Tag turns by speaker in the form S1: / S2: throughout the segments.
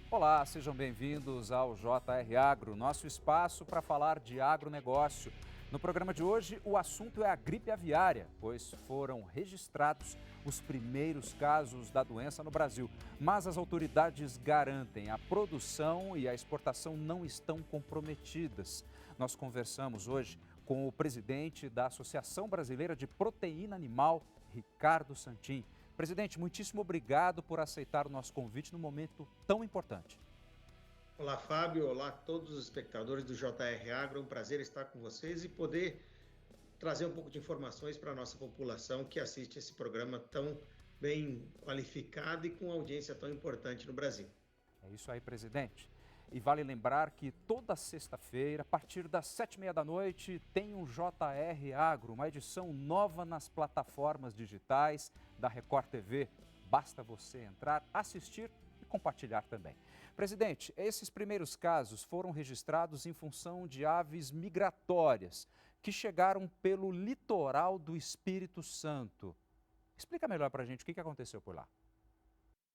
S1: Olá, sejam bem-vindos ao JR Agro, nosso espaço para falar de agronegócio. No programa de hoje, o assunto é a gripe aviária, pois foram registrados os primeiros casos da doença no Brasil. Mas as autoridades garantem a produção e a exportação não estão comprometidas. Nós conversamos hoje com o presidente da Associação Brasileira de Proteína Animal, Ricardo Santin. Presidente, muitíssimo obrigado por aceitar o nosso convite num momento tão importante.
S2: Olá, Fábio. Olá a todos os espectadores do JR Agro. É um prazer estar com vocês e poder trazer um pouco de informações para a nossa população que assiste esse programa tão bem qualificado e com audiência tão importante no Brasil.
S1: É isso aí, presidente. E vale lembrar que toda sexta-feira, a partir das 7h30 da noite, tem um JR Agro, uma edição nova nas plataformas digitais da Record TV. Basta você entrar, assistir e compartilhar também. Presidente, esses primeiros casos foram registrados em função de aves migratórias que chegaram pelo litoral do Espírito Santo. Explica melhor para a gente o que aconteceu por lá.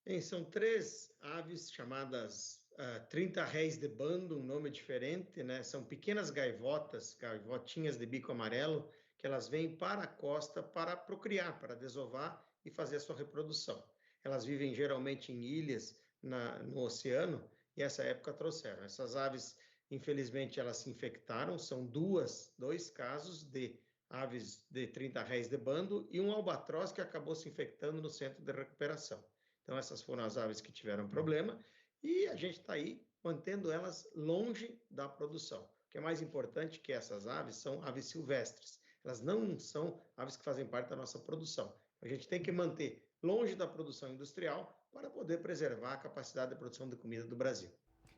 S2: Bem, são três aves chamadas 30 réis de bando, um nome diferente, né? São pequenas gaivotas, gaivotinhas de bico amarelo, que elas vêm para a costa para procriar, para desovar e fazer a sua reprodução. Elas vivem geralmente em ilhas no oceano e essa época trouxeram. Essas aves, infelizmente, elas se infectaram, são dois casos de aves de 30 réis de bando e um albatroz que acabou se infectando no centro de recuperação. Então, essas foram as aves que tiveram problema e a gente está aí mantendo elas longe da produção. O que é mais importante é que essas aves são aves silvestres. Elas não são aves que fazem parte da nossa produção. A gente tem que manter longe da produção industrial para poder preservar a capacidade de produção de comida do Brasil.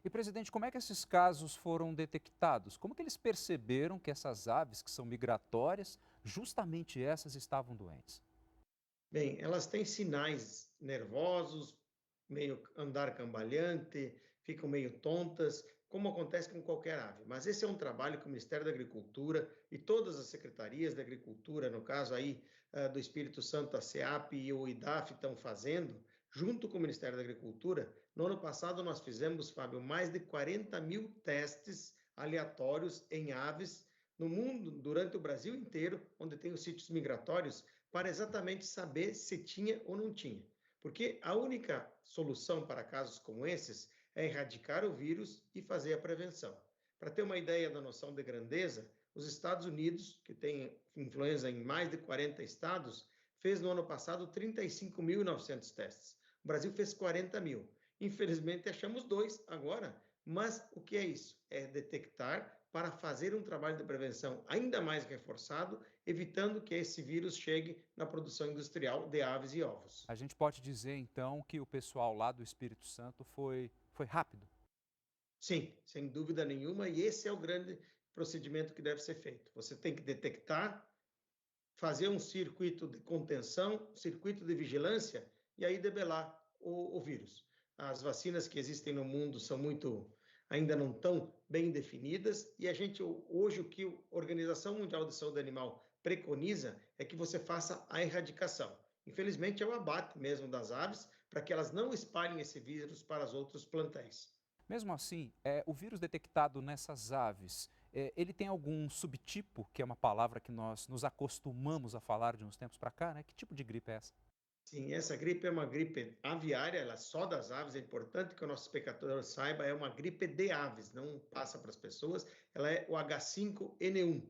S1: E, presidente, como é que esses casos foram detectados? Como que eles perceberam que essas aves, que são migratórias, justamente essas estavam doentes?
S2: Bem, elas têm sinais nervosos, meio andar cambalhante, ficam meio tontas, como acontece com qualquer ave. Mas esse é um trabalho que o Ministério da Agricultura e todas as secretarias da Agricultura, no caso aí do Espírito Santo, a SEAP e o IDAF estão fazendo, junto com o Ministério da Agricultura. No ano passado nós fizemos, Fábio, mais de 40 mil testes aleatórios em aves no mundo, durante o Brasil inteiro, onde tem os sítios migratórios, para exatamente saber se tinha ou não tinha. Porque a única solução para casos como esses é erradicar o vírus e fazer a prevenção. Para ter uma ideia da noção de grandeza, os Estados Unidos, que tem influenza em mais de 40 estados, fez no ano passado 35.900 testes. O Brasil fez 40 mil. Infelizmente, achamos dois agora, mas o que é isso? É detectar para fazer um trabalho de prevenção ainda mais reforçado, evitando que esse vírus chegue na produção industrial de aves e ovos.
S1: A gente pode dizer, então, que o pessoal lá do Espírito Santo foi rápido.
S2: Sim, sem dúvida nenhuma, e esse é o grande procedimento que deve ser feito. Você tem que detectar, fazer um circuito de contenção, circuito de vigilância e aí debelar o vírus. As vacinas que existem no mundo são ainda não tão bem definidas e a gente hoje o que a Organização Mundial de Saúde Animal preconiza é que você faça a erradicação. Infelizmente é o abate mesmo das aves para que elas não espalhem esse vírus para os outros plantéis.
S1: Mesmo assim, o vírus detectado nessas aves, ele tem algum subtipo, que é uma palavra que nós nos acostumamos a falar de uns tempos para cá, né? Que tipo de gripe é essa?
S2: Sim, essa gripe é uma gripe aviária, ela é só das aves, é importante que o nosso espectador saiba, é uma gripe de aves, não passa para as pessoas, ela é o H5N1.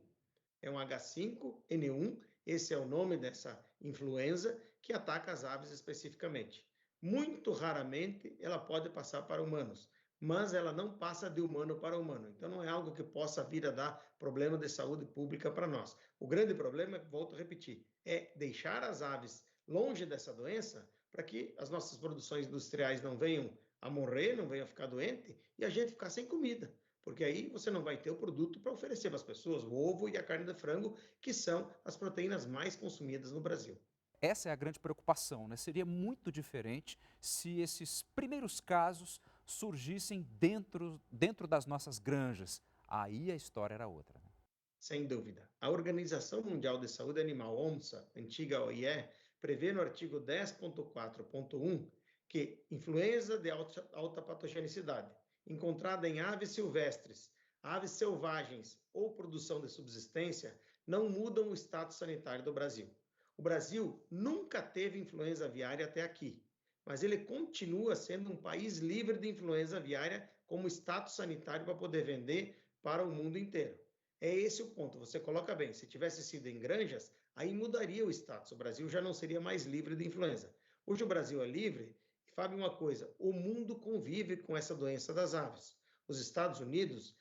S2: É um H5N1, esse é o nome dessa influenza que ataca as aves especificamente. Muito raramente ela pode passar para humanos, mas ela não passa de humano para humano. Então não é algo que possa vir a dar problema de saúde pública para nós. O grande problema, volto a repetir, é deixar as aves longe dessa doença para que as nossas produções industriais não venham a morrer, não venham a ficar doente e a gente ficar sem comida. Porque aí você não vai ter o produto para oferecer para as pessoas, o ovo e a carne de frango, que são as proteínas mais consumidas no Brasil.
S1: Essa é a grande preocupação, né? Seria muito diferente se esses primeiros casos surgissem dentro das nossas granjas. Aí a história era outra, né?
S2: Sem dúvida. A Organização Mundial de Saúde Animal, OMSA, antiga OIE, prevê no artigo 10.4.1 que influenza de alta patogenicidade, encontrada em aves silvestres, aves selvagens ou produção de subsistência, não mudam o status sanitário do Brasil. O Brasil nunca teve influenza aviária até aqui, mas ele continua sendo um país livre de influenza aviária como status sanitário para poder vender para o mundo inteiro. É esse o ponto, você coloca bem, se tivesse sido em granjas, aí mudaria o status, o Brasil já não seria mais livre de influenza. Hoje o Brasil é livre, e sabe uma coisa, o mundo convive com essa doença das aves. Os Estados Unidos,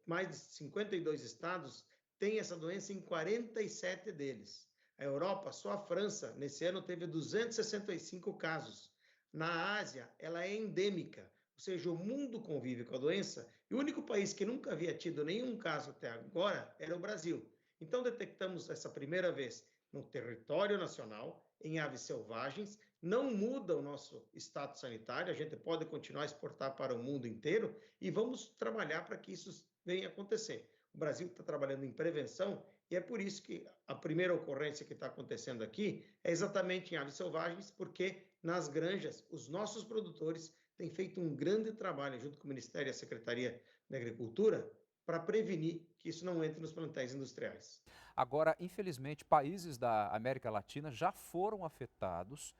S2: mais de 52 estados, têm essa doença em 47 deles. A Europa, só a França, nesse ano teve 265 casos. Na Ásia, ela é endêmica, ou seja, o mundo convive com a doença, e o único país que nunca havia tido nenhum caso até agora era o Brasil. Então, detectamos essa primeira vez no território nacional, em aves selvagens, não muda o nosso status sanitário, a gente pode continuar a exportar para o mundo inteiro e vamos trabalhar para que isso venha acontecer. O Brasil está trabalhando em prevenção e é por isso que a primeira ocorrência que está acontecendo aqui é exatamente em aves selvagens, porque nas granjas, os nossos produtores têm feito um grande trabalho junto com o Ministério e a Secretaria da Agricultura para prevenir que isso não entre nos plantéis industriais.
S1: Agora, infelizmente, países da América Latina já foram afetados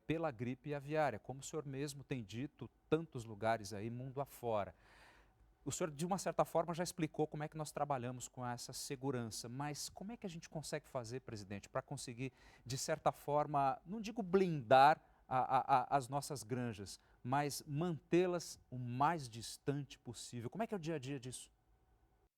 S1: pela gripe aviária, como o senhor mesmo tem dito, tantos lugares aí, mundo afora. O senhor, de uma certa forma, já explicou como é que nós trabalhamos com essa segurança, mas como é que a gente consegue fazer, presidente, para conseguir, de certa forma, não digo blindar as nossas granjas, mas mantê-las o mais distante possível? Como é que é o dia a dia disso?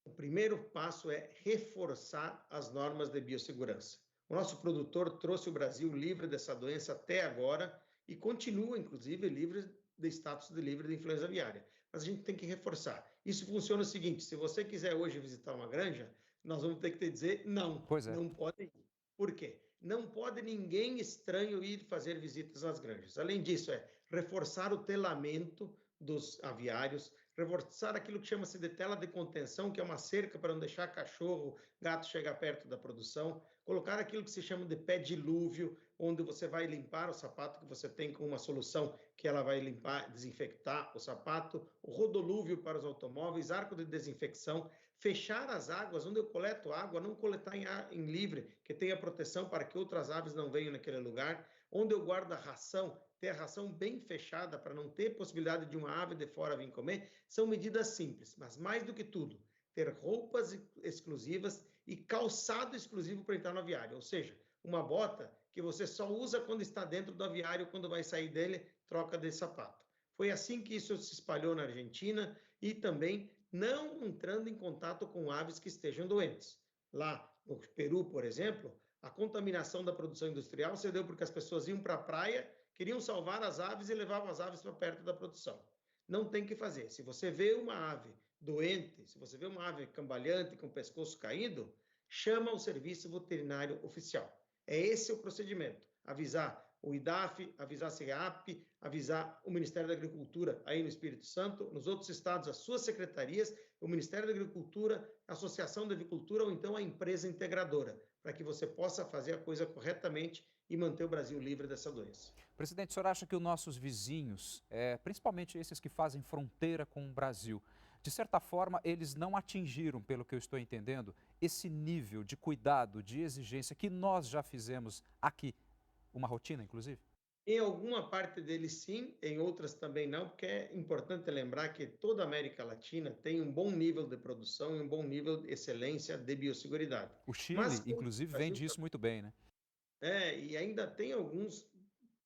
S2: O primeiro passo é reforçar as normas de biossegurança. O nosso produtor trouxe o Brasil livre dessa doença até agora e continua, inclusive, livre de status de livre de influenza aviária. Mas a gente tem que reforçar. Isso funciona o seguinte, se você quiser hoje visitar uma granja, nós vamos ter que te dizer não,
S1: Pois é.
S2: não pode ir. Por quê? Não pode ninguém estranho ir fazer visitas às granjas. Além disso, é reforçar o telamento dos aviários, reforçar aquilo que chama-se de tela de contenção, que é uma cerca para não deixar cachorro, gato chegar perto da produção, colocar aquilo que se chama de pé dilúvio, onde você vai limpar o sapato que você tem com uma solução que ela vai limpar, desinfectar o sapato, o rodolúvio para os automóveis, arco de desinfecção, fechar as águas, onde eu coleto água, não coletar em livre, que tenha proteção para que outras aves não venham naquele lugar, onde eu guardo a ração, ter a ração bem fechada para não ter possibilidade de uma ave de fora vir comer, são medidas simples, mas mais do que tudo, ter roupas exclusivas e calçado exclusivo para entrar no aviário, ou seja, uma bota que você só usa quando está dentro do aviário, quando vai sair dele, troca de sapato. Foi assim que isso se espalhou na Argentina e também não entrando em contato com aves que estejam doentes. Lá no Peru, por exemplo, a contaminação da produção industrial se deu porque as pessoas iam para a praia, queriam salvar as aves e levavam as aves para perto da produção. Não tem que fazer. Se você vê uma ave doente, se você vê uma ave cambaleante com o pescoço caído, chama o serviço veterinário oficial. É esse o procedimento. Avisar o IDAF, avisar a SEAP, avisar o Ministério da Agricultura aí no Espírito Santo, nos outros estados, as suas secretarias, o Ministério da Agricultura, a Associação da Avicultura ou então a empresa integradora, para que você possa fazer a coisa corretamente e manter o Brasil livre dessa doença.
S1: Presidente, o senhor acha que os nossos vizinhos, principalmente esses que fazem fronteira com o Brasil, de certa forma, eles não atingiram, pelo que eu estou entendendo, esse nível de cuidado, de exigência que nós já fizemos aqui, uma rotina, inclusive?
S2: Em alguma parte deles, sim, em outras também não, porque é importante lembrar que toda a América Latina tem um bom nível de produção e um bom nível de excelência de biosseguridade.
S1: O Chile,
S2: Mas
S1: inclusive, vende isso muito bem, né?
S2: e ainda tem alguns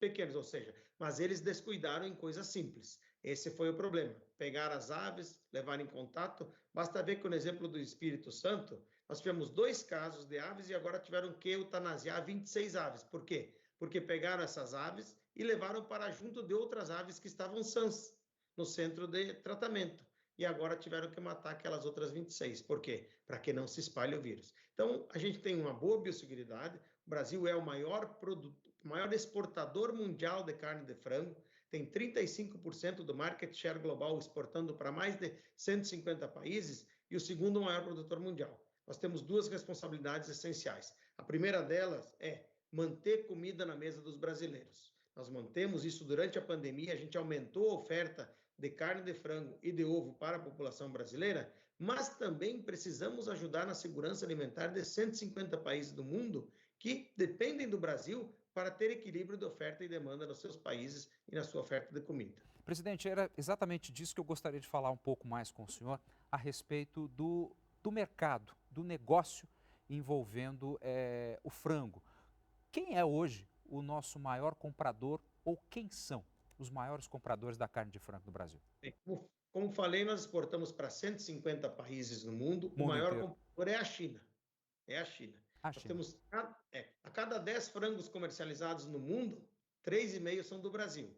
S2: pequenos, ou seja, mas eles descuidaram em coisas simples. Esse foi o problema. Pegar as aves, levar em contato. Basta ver que no exemplo do Espírito Santo, nós tivemos 2 casos de aves e agora tiveram que eutanasiar 26 aves. Por quê? Porque pegaram essas aves e levaram para junto de outras aves que estavam sãs no centro de tratamento. E agora tiveram que matar aquelas outras 26. Por quê? Para que não se espalhe o vírus. Então, a gente tem uma boa biosseguridade. O Brasil é o maior exportador mundial de carne de frango, tem 35% do market share global exportando para mais de 150 países e o segundo maior produtor mundial. Nós temos 2 responsabilidades essenciais. A primeira delas é manter comida na mesa dos brasileiros. Nós mantemos isso durante a pandemia, a gente aumentou a oferta de carne de frango e de ovo para a população brasileira, mas também precisamos ajudar na segurança alimentar de 150 países do mundo que dependem do Brasil para ter equilíbrio de oferta e demanda nos seus países e na sua oferta de comida.
S1: Presidente, era exatamente disso que eu gostaria de falar um pouco mais com o senhor a respeito do mercado, do negócio envolvendo o frango. Quem é hoje o nosso maior comprador ou quem são os maiores compradores da carne de frango do Brasil?
S2: Como falei, nós exportamos para 150 países no mundo. O
S1: Mundo
S2: maior
S1: inteiro.
S2: comprador é a China. É a China.
S1: A
S2: Nós
S1: China.
S2: temos, a cada 10 frangos comercializados no mundo, 3,5 são do Brasil.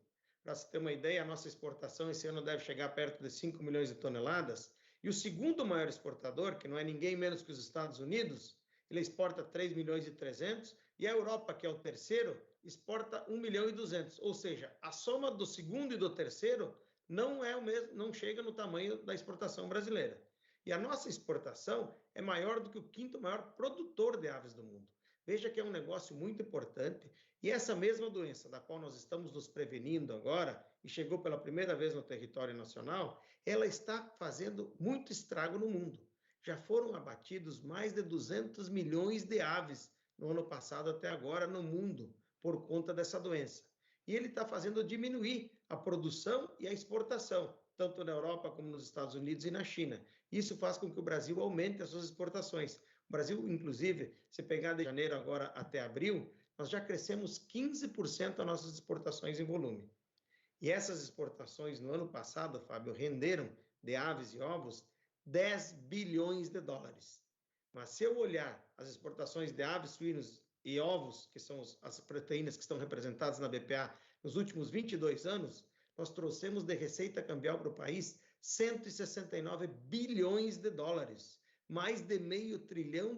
S2: Para você ter uma ideia, a nossa exportação esse ano deve chegar perto de 5 milhões de toneladas. E o segundo maior exportador, que não é ninguém menos que os Estados Unidos, ele exporta 3 milhões e 300, e a Europa, que é o terceiro, exporta 1 milhão e 200. Ou seja, a soma do segundo e do terceiro não é o mesmo, não chega no tamanho da exportação brasileira. E a nossa exportação é maior do que o quinto maior produtor de aves do mundo. Veja que é um negócio muito importante. E essa mesma doença, da qual nós estamos nos prevenindo agora, e chegou pela primeira vez no território nacional, ela está fazendo muito estrago no mundo. Já foram abatidos mais de 200 milhões de aves no ano passado até agora no mundo, por conta dessa doença. E ele está fazendo diminuir a produção e a exportação, tanto na Europa como nos Estados Unidos e na China. Isso faz com que o Brasil aumente as suas exportações. O Brasil, inclusive, se pegar de janeiro agora até abril, nós já crescemos 15% as nossas exportações em volume. E essas exportações no ano passado, Fábio, renderam de aves e ovos 10 bilhões de dólares. Mas se eu olhar as exportações de aves, suínos e ovos, que são as proteínas que estão representadas na BPA, nos últimos 22 anos, nós trouxemos de receita cambial para o país 169 bilhões de dólares, mais de R$500 bilhão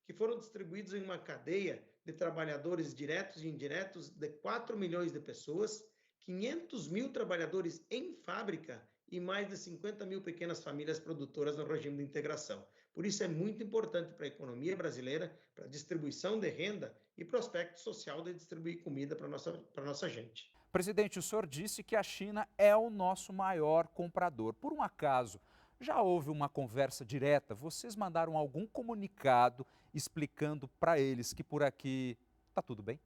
S2: que foram distribuídos em uma cadeia de trabalhadores diretos e indiretos de 4 milhões de pessoas, 500 mil trabalhadores em fábrica e mais de 50 mil pequenas famílias produtoras no regime de integração. Por isso é muito importante para a economia brasileira, para a distribuição de renda e para o aspecto social de distribuir comida para a nossa gente.
S1: Presidente, o senhor disse que a China é o nosso maior comprador. Por um acaso, já houve uma conversa direta? Vocês mandaram algum comunicado explicando para eles que por aqui está tudo bem?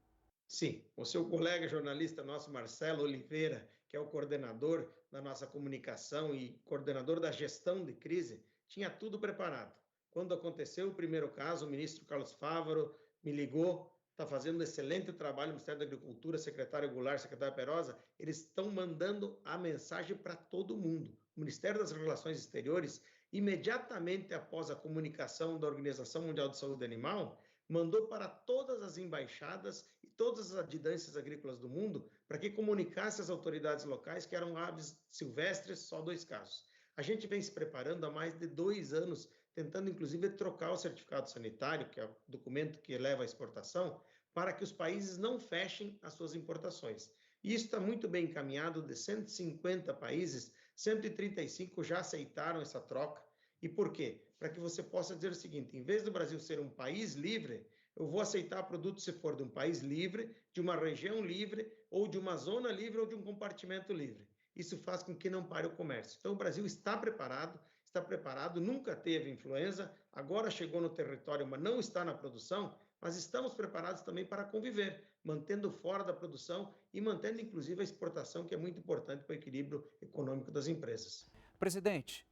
S2: Sim, o seu colega jornalista nosso, Marcelo Oliveira, que é o coordenador da nossa comunicação e coordenador da gestão de crise, tinha tudo preparado. Quando aconteceu o primeiro caso, o ministro Carlos Fávaro me ligou, está fazendo um excelente trabalho no Ministério da Agricultura, secretário Goulart, secretário Perosa, eles estão mandando a mensagem para todo mundo. O Ministério das Relações Exteriores, imediatamente após a comunicação da Organização Mundial de Saúde Animal, mandou para todas as embaixadas e todas as adjudâncias agrícolas do mundo para que comunicasse às autoridades locais que eram aves silvestres, só 2 casos. A gente vem se preparando há mais de 2 anos, tentando inclusive trocar o certificado sanitário, que é o documento que leva à exportação, para que os países não fechem as suas importações. E isso está muito bem encaminhado, de 150 países, 135 já aceitaram essa troca. E por quê? Para que você possa dizer o seguinte: em vez do Brasil ser um país livre, eu vou aceitar produto se for de um país livre, de uma região livre, ou de uma zona livre, ou de um compartimento livre. Isso faz com que não pare o comércio. Então, o Brasil está preparado, nunca teve influenza, agora chegou no território, mas não está na produção, mas estamos preparados também para conviver, mantendo fora da produção e mantendo, inclusive, a exportação, que é muito importante para o equilíbrio econômico das empresas.
S1: Presidente,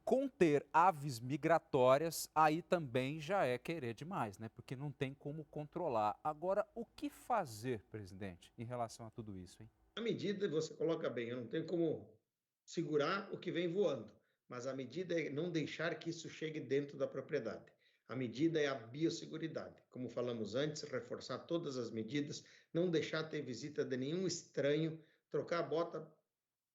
S1: conter aves migratórias aí também já é querer demais, né? Porque não tem como controlar. Agora, o que fazer, presidente, em relação a tudo isso, hein?
S2: A medida, você coloca bem, eu não tenho como segurar o que vem voando, mas a medida é não deixar que isso chegue dentro da propriedade. A medida é a biosseguridade. Como falamos antes, reforçar todas as medidas, não deixar ter visita de nenhum estranho, trocar a bota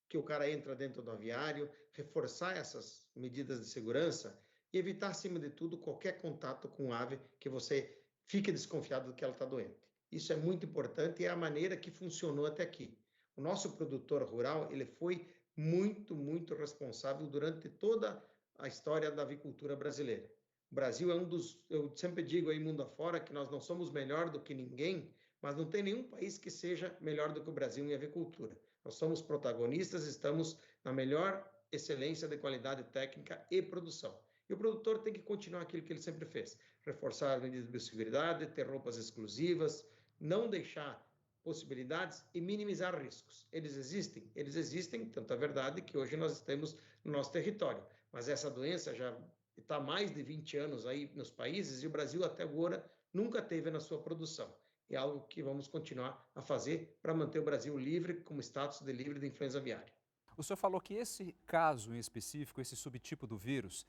S2: que o cara entra dentro do aviário, reforçar essas medidas de segurança e evitar, acima de tudo, qualquer contato com ave que você fique desconfiado de que ela está doente. Isso é muito importante e é a maneira que funcionou até aqui. O nosso produtor rural, ele foi muito responsável durante toda a história da avicultura brasileira. O Brasil é um dos, eu sempre digo aí mundo afora, que nós não somos melhor do que ninguém, mas não tem nenhum país que seja melhor do que o Brasil em avicultura. Nós somos protagonistas, estamos na melhor excelência de qualidade técnica e produção. E o produtor tem que continuar aquilo que ele sempre fez: reforçar as medidas de biosseguridade, ter roupas exclusivas, não deixar possibilidades e minimizar riscos. Eles existem, tanto é verdade que hoje nós estamos no nosso território, mas essa doença já está há mais de 20 anos aí nos países e o Brasil até agora nunca teve na sua produção. É algo que vamos continuar a fazer para manter o Brasil livre, como status de livre de influenza aviária.
S1: O senhor falou que esse caso em específico, esse subtipo do vírus,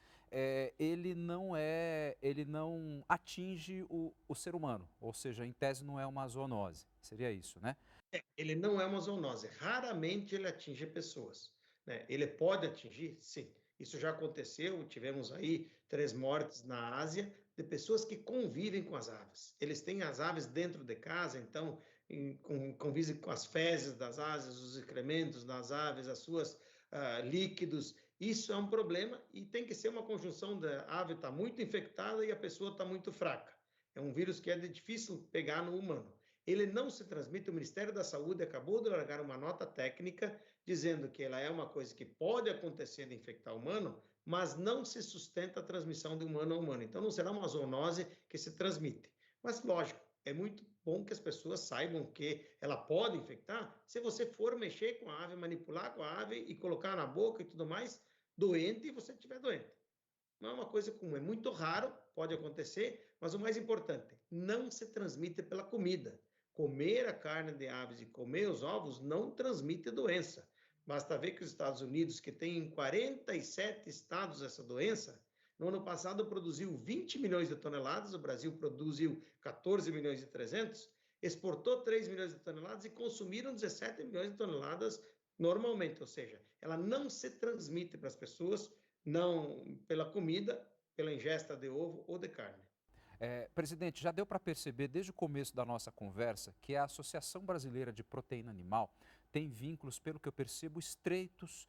S1: ele não atinge o ser humano, ou seja, em tese não é uma zoonose. Seria isso, né?
S2: Ele não é uma zoonose, raramente ele atinge pessoas, né? Ele pode atingir, sim. Isso já aconteceu, tivemos aí 3 mortes na Ásia de pessoas que convivem com as aves. Eles têm as aves dentro de casa, então convivem com as fezes das aves, os excrementos das aves, as suas líquidos. Isso é um problema e tem que ser uma conjunção da ave estar muito infectada e a pessoa está muito fraca. É um vírus que é difícil pegar no humano. Ele não se transmite. O Ministério da Saúde acabou de largar uma nota técnica dizendo que ela é uma coisa que pode acontecer de infectar humano, mas não se sustenta a transmissão de humano a humano. Então, não será uma zoonose que se transmite. Mas, lógico, é muito bom que as pessoas saibam que ela pode infectar se você for mexer com a ave, manipular com a ave e colocar na boca e tudo mais, doente e você estiver doente. Não é uma coisa comum, é muito raro, pode acontecer, mas o mais importante, não se transmite pela comida. Comer a carne de aves e comer os ovos não transmite doença. Basta ver que os Estados Unidos, que tem em 47 estados essa doença, no ano passado produziu 20 milhões de toneladas, o Brasil produziu 14 milhões e 300, exportou 3 milhões de toneladas e consumiram 17 milhões de toneladas normalmente, ou seja, ela não se transmite para as pessoas, não pela comida, pela ingesta de ovo ou de carne.
S1: Presidente, já deu para perceber desde o começo da nossa conversa que a Associação Brasileira de Proteína Animal tem vínculos, pelo que eu percebo, estreitos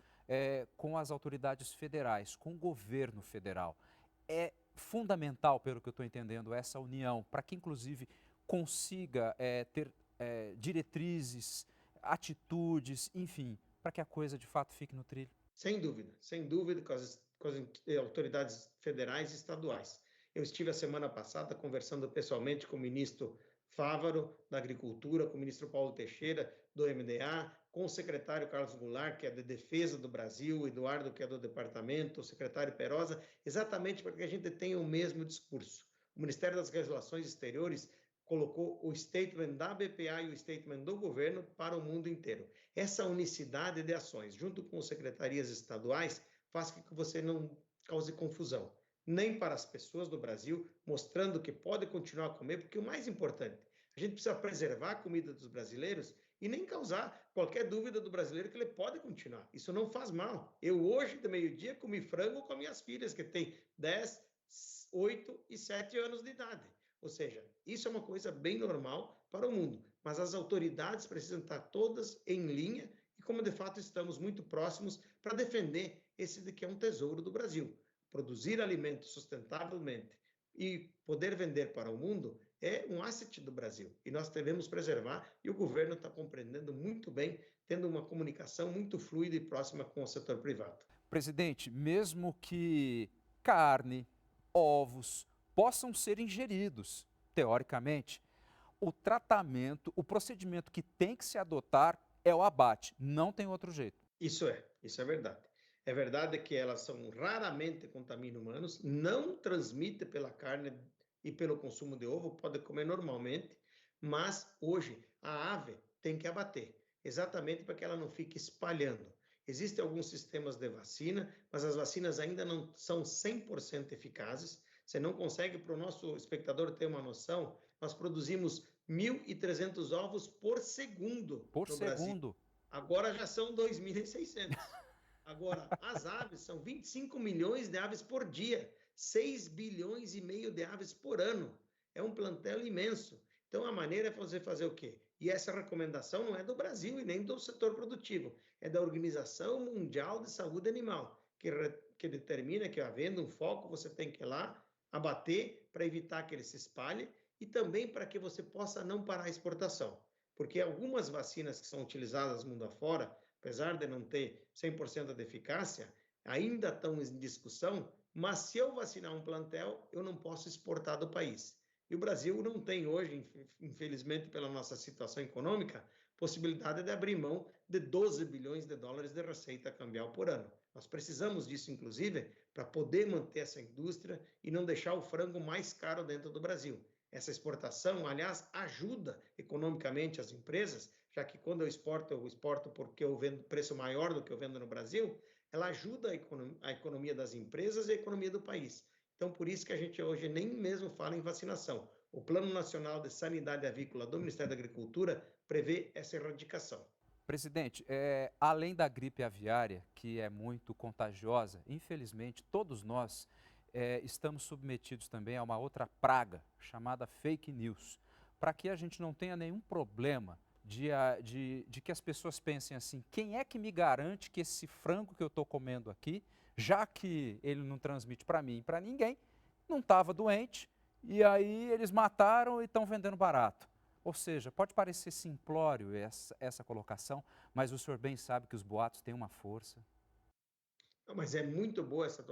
S1: com as autoridades federais, com o governo federal. É fundamental, pelo que eu estou entendendo, essa união, para que, inclusive, consiga ter diretrizes, atitudes, enfim, para que a coisa de fato fique no trilho.
S2: Sem dúvida, com as autoridades federais e estaduais. Eu estive a semana passada conversando pessoalmente com o ministro Fávaro, da Agricultura, com o ministro Paulo Teixeira, do MDA, com o secretário Carlos Goulart, que é de Defesa do Brasil, Eduardo, que é do Departamento, o secretário Perosa, exatamente para que a gente tenha o mesmo discurso. O Ministério das Relações Exteriores colocou o statement da BPA e o statement do governo para o mundo inteiro. Essa unicidade de ações, junto com as secretarias estaduais, faz com que você não cause confusão, nem para as pessoas do Brasil, mostrando que pode continuar a comer, porque o mais importante, a gente precisa preservar a comida dos brasileiros e nem causar qualquer dúvida do brasileiro que ele pode continuar. Isso não faz mal. Eu hoje, de meio-dia, comi frango com minhas filhas, que têm 10, 8 e 7 anos de idade. Ou seja, isso é uma coisa bem normal para o mundo, mas as autoridades precisam estar todas em linha e como de fato estamos muito próximos para defender esse de que é um tesouro do Brasil. Produzir alimentos sustentavelmente e poder vender para o mundo é um asset do Brasil e nós devemos preservar e o governo está compreendendo muito bem, tendo uma comunicação muito fluida e próxima com o setor privado.
S1: Presidente, mesmo que carne, ovos possam ser ingeridos, teoricamente, o tratamento, o procedimento que tem que se adotar é o abate, não tem outro jeito.
S2: Isso é verdade. É verdade que elas são raramente contaminam humanos, não transmite pela carne e pelo consumo de ovo, pode comer normalmente, mas hoje a ave tem que abater, exatamente para que ela não fique espalhando. Existem alguns sistemas de vacina, mas as vacinas ainda não são 100% eficazes. Você não consegue, para o nosso espectador ter uma noção, nós produzimos 1.300 ovos por segundo no Brasil.
S1: Segundo?
S2: Agora já são 2.600. Agora, as aves são 25 milhões de aves por dia, 6 bilhões e meio de aves por ano. É um plantel imenso. Então, a maneira é você fazer o quê? E essa recomendação não é do Brasil e nem do setor produtivo, é da Organização Mundial de Saúde Animal, que determina que, havendo um foco, você tem que ir lá abater para evitar que ele se espalhe e também para que você possa não parar a exportação. Porque algumas vacinas que são utilizadas mundo afora, apesar de não ter 100% de eficácia, ainda estão em discussão, mas se eu vacinar um plantel, eu não posso exportar do país. E o Brasil não tem hoje, infelizmente pela nossa situação econômica, possibilidade de abrir mão de 12 bilhões de dólares de receita cambial por ano. Nós precisamos disso, inclusive, para poder manter essa indústria e não deixar o frango mais caro dentro do Brasil. Essa exportação, aliás, ajuda economicamente as empresas, já que quando eu exporto porque eu vendo preço maior do que eu vendo no Brasil, ela ajuda a economia das empresas e a economia do país. Então, por isso que a gente hoje nem mesmo fala em vacinação. O Plano Nacional de Sanidade Avícola do Ministério da Agricultura prevê essa erradicação.
S1: Presidente, além da gripe aviária, que é muito contagiosa, infelizmente todos nós estamos submetidos também a uma outra praga chamada fake news. Para que a gente não tenha nenhum problema de que as pessoas pensem assim, quem é que me garante que esse frango que eu estou comendo aqui, já que ele não transmite para mim e para ninguém, não estava doente e aí eles mataram e estão vendendo barato. Ou seja, pode parecer simplório essa colocação, mas o senhor bem sabe que os boatos têm uma força.
S2: Não, mas é muito boa essa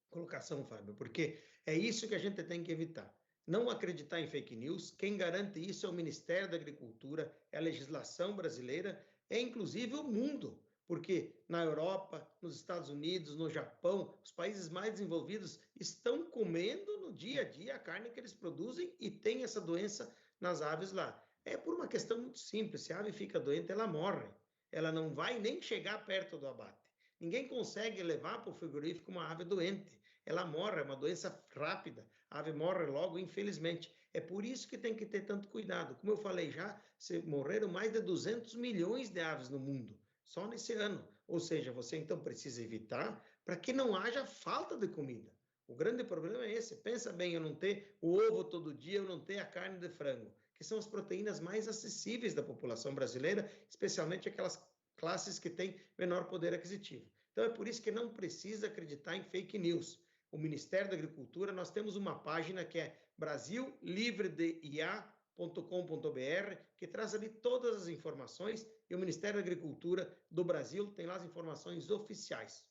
S2: colocação, Fábio, porque é isso que a gente tem que evitar. Não acreditar em fake news. Quem garante isso é o Ministério da Agricultura, é a legislação brasileira, é inclusive o mundo, porque na Europa, nos Estados Unidos, no Japão, os países mais desenvolvidos estão comendo no dia a dia a carne que eles produzem e tem essa doença nas aves lá. É por uma questão muito simples, se a ave fica doente, ela morre. Ela não vai nem chegar perto do abate. Ninguém consegue levar para o frigorífico uma ave doente. Ela morre, é uma doença rápida. A ave morre logo, infelizmente. É por isso que tem que ter tanto cuidado. Como eu falei já, morreram mais de 200 milhões de aves no mundo, só nesse ano. Ou seja, você então precisa evitar para que não haja falta de comida. O grande problema é esse. Pensa bem, eu não ter o ovo todo dia, eu não ter a carne de frango, que são as proteínas mais acessíveis da população brasileira, especialmente aquelas classes que têm menor poder aquisitivo. Então é por isso que não precisa acreditar em fake news. O Ministério da Agricultura, nós temos uma página que é brasilivredeia.com.br, que traz ali todas as informações, e o Ministério da Agricultura do Brasil tem lá as informações oficiais.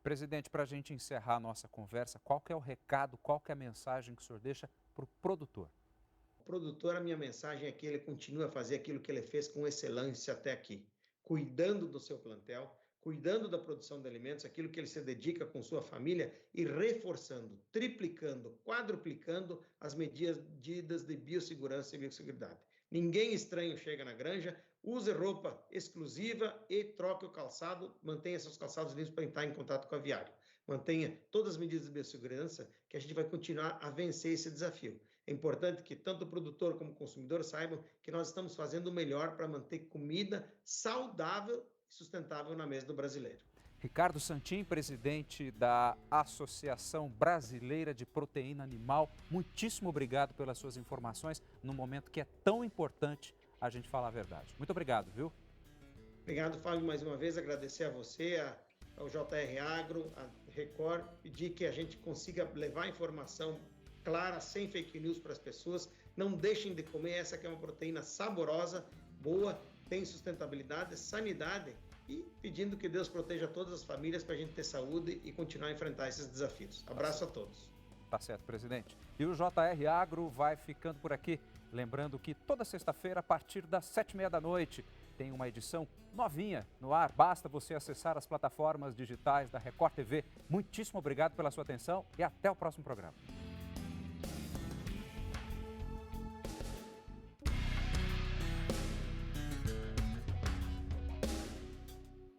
S1: Presidente, para a gente encerrar a nossa conversa, qual que é o recado, qual que é a mensagem que o senhor deixa para o produtor?
S2: O produtor, a minha mensagem é que ele continue a fazer aquilo que ele fez com excelência até aqui, cuidando do seu plantel, cuidando da produção de alimentos, aquilo que ele se dedica com sua família e reforçando, triplicando, quadruplicando as medidas de biossegurança e biosseguridade. Ninguém estranho chega na granja, use roupa exclusiva e troque o calçado, mantenha seus calçados limpos para entrar em contato com o aviário. Mantenha todas as medidas de biossegurança, que a gente vai continuar a vencer esse desafio. É importante que tanto o produtor como o consumidor saibam que nós estamos fazendo o melhor para manter comida saudável e sustentável na mesa do brasileiro.
S1: Ricardo Santin, presidente da Associação Brasileira de Proteína Animal, muitíssimo obrigado pelas suas informações num momento que é tão importante a gente falar a verdade. Muito obrigado, viu?
S2: Obrigado, Fábio, mais uma vez, agradecer a você, ao JR Agro, a Record, pedir que a gente consiga levar informação clara, sem fake news para as pessoas. Não deixem de comer essa que é uma proteína saborosa, boa, tem sustentabilidade, sanidade, e pedindo que Deus proteja todas as famílias para a gente ter saúde e continuar a enfrentar esses desafios. Abraço a todos.
S1: Tá certo, presidente. E o JR Agro vai ficando por aqui. Lembrando que toda sexta-feira, a partir das 7h30 da noite, tem uma edição novinha no ar. Basta você acessar as plataformas digitais da Record TV. Muitíssimo obrigado pela sua atenção e até o próximo programa.